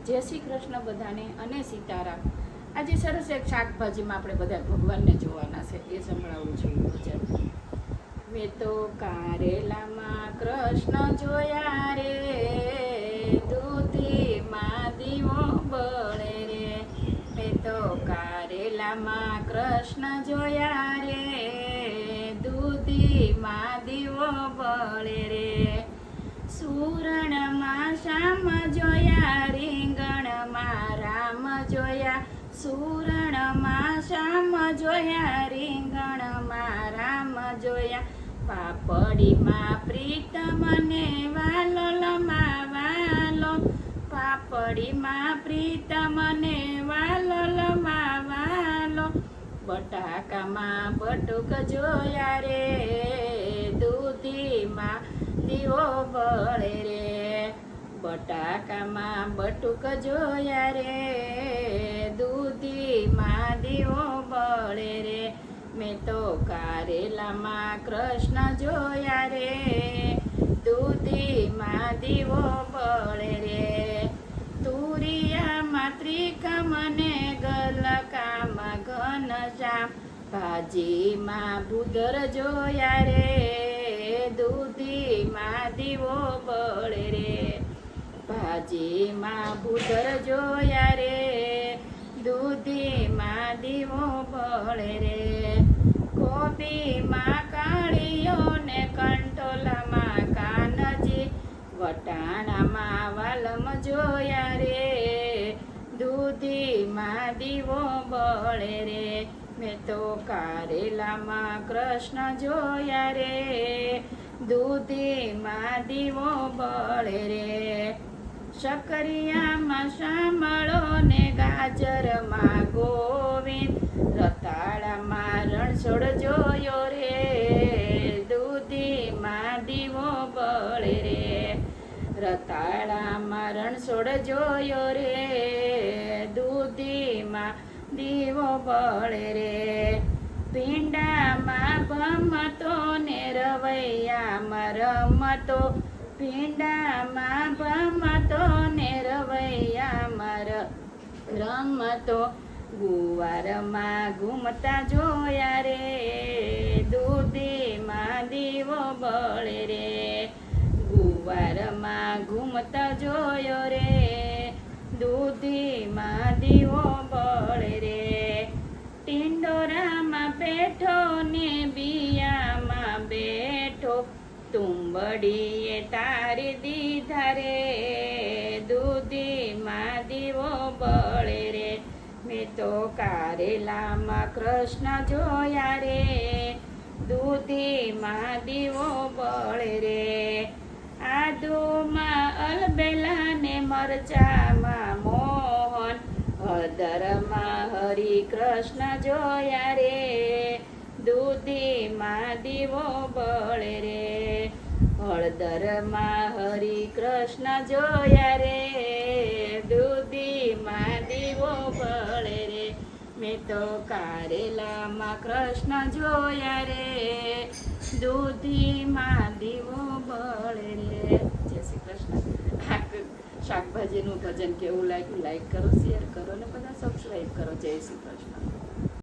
જય શ્રી કૃષ્ણ બધાને અને સીતારામ। આજે સરસ એક શાકભાજીમાં આપણે બધા ભગવાનને જોવાના છે એ સંભળાવું છું ભજન। મેં તો કારેલામાં કૃષ્ણ જોયા રે, દૂધીમાં દીવો બળે રે। મેં તો કારેલામાં કૃષ્ણ જોયા રે, દૂધીમાં દીવો બળે રે। સુરણમાં શ્યામ જોયા, રીંગણમાં રામ જોયા। સુરણમાં શ્યામ જોયા, રીંગણમાં રામ જોયા। પાપડીમાં પ્રીતમને વાલો લમા વાલો, પાપડીમાં પ્રીતમને વાલો લમા વાલો। બટાકામાં બટુક જોયા રે, દૂધીમાં દીવો બળે રે। બટાકામાં બટુક જોયા રે, દૂધીમાં દીવો બળે રે। મેં તો કારેલામાં કૃષ્ણ જોયા રે, દૂધીમાં દીવો બળે રે। તુરિયામાં ત્રિકમને ગલકામાં ઘનશ્યામ, ભાજીમાં ભૂદર જોયા રે, દૂધીમાં દીવો બળે રે। ભાજીમાં ભૂદર જોયા રે, દૂધીમાં દીવો બળે રે। કોબીમાં કાળીયો ને કંટોલામાં કાનજી, વટાણામાં વાલમ જોયા રે, દૂધીમાં દીવો બળે રે। મેં તો કારેલામાં કૃષ્ણ જોયા રે, દૂધીમાં દીવો બળે રે। શકરિયામાં શામળો ને ગાજરમાં ગોવિંદ, રતાળામાં રણછોડ જોયો રે, દૂધીમાં દીવો બળે રે। રતાળામાં રણછોડ જોયો રે, દૂધીમાં દીવો બળે રે। ભીંડામાં ભમતો ને રવૈયામાં રમતો, ભીંડામાં ભમતો ને રવૈયામાં રમતો। ગુવારમાં ઘૂમતા જોયા રે, દૂધીમાં દીવો બળે રે। ગુવારમાં ઘૂમતા જોયો રે, દૂધીમાં દીવો બળે રે। ટિંડોરામાં બેઠો ને બિયામાં બેઠો, તુંબડીએ તારી દીધા રે, દૂધીમાં દીવો બળે રે। મેં તો કારેલામાં કૃષ્ણ જોયા રે, દૂધીમાં દીવો બળે રે। આદુમાં અલબેલા ને મરચામાં મોહન, હળદરમાં હરિ કૃષ્ણ જોયા રે, દૂધીમાં દીવો બળે રે। હળદરમાં હરિ કૃષ્ણ જોયા રે, દૂધીમાં દીવો બળે રે। મેં તો કારેલામાં કૃષ્ણ જોયા રે, દૂધીમાં દીવો બળે રે। જય શ્રી કૃષ્ણ। શાકભાજીનું ભજન કેવું લાગ્યું લાઈક કરો, શેર કરો ને બધા સબસ્ક્રાઈબ કરો। જય શ્રી કૃષ્ણ।